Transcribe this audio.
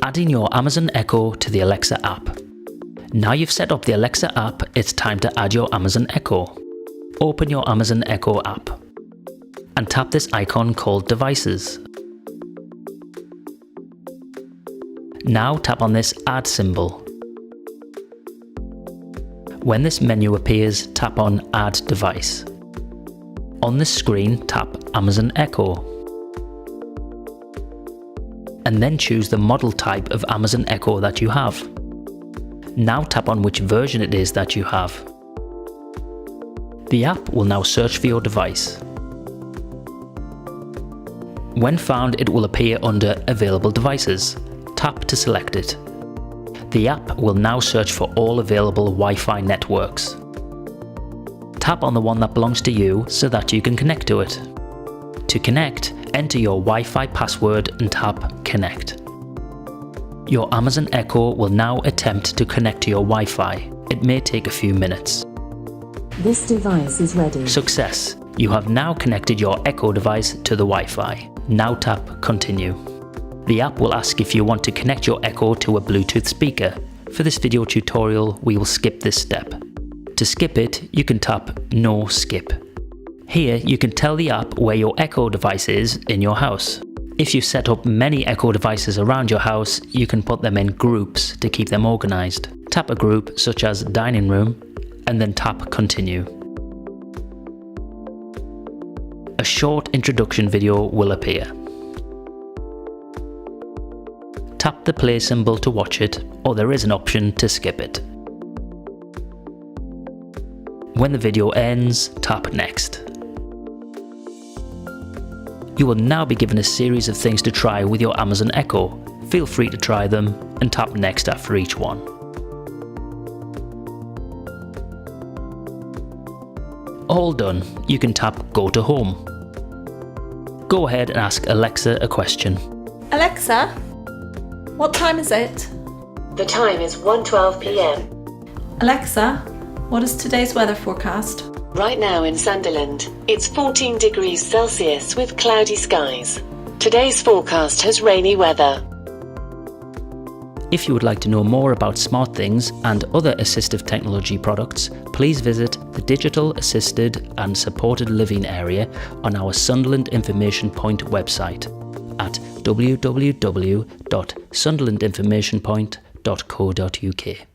Adding your Amazon Echo to the Alexa app. Now you've set up the Alexa app, it's time to add your Amazon Echo. Open your Amazon Echo app and tap this icon called Devices. Now tap on this Add symbol. When this menu appears, tap on Add Device. On the screen, tap Amazon Echo. And then choose the model type of Amazon Echo that you have. Now tap on which version it is that you have. The app will now search for your device. When found, it will appear under Available Devices. Tap to select it. The app will now search for all available Wi-Fi networks. Tap on the one that belongs to you so that you can connect to it. To connect, enter your Wi-Fi password and tap Connect. Your Amazon Echo will now attempt to connect to your Wi-Fi. It may take a few minutes. This device is ready. Success! You have now connected your Echo device to the Wi-Fi. Now tap Continue. The app will ask if you want to connect your Echo to a Bluetooth speaker. For this video tutorial, we will skip this step. To skip it, you can tap No Skip. Here, you can tell the app where your Echo device is in your house. If you set up many Echo devices around your house, you can put them in groups to keep them organized. Tap a group such as Dining Room, and then tap Continue. A short introduction video will appear. Tap the play symbol to watch it, or there is an option to skip it. When the video ends, tap Next. You will now be given a series of things to try with your Amazon Echo. Feel free to try them and tap Next after each one. All done, you can tap Go to Home. Go ahead and ask Alexa a question. Alexa, what time is it? The time is 1:12 p.m. Alexa, what is today's weather forecast? Right now in Sunderland, it's 14 degrees Celsius with cloudy skies. Today's forecast has rainy weather. If you would like to know more about SmartThings and other assistive technology products, please visit the Digital Assisted and Supported Living area on our Sunderland Information Point website at www.sunderlandinformationpoint.co.uk.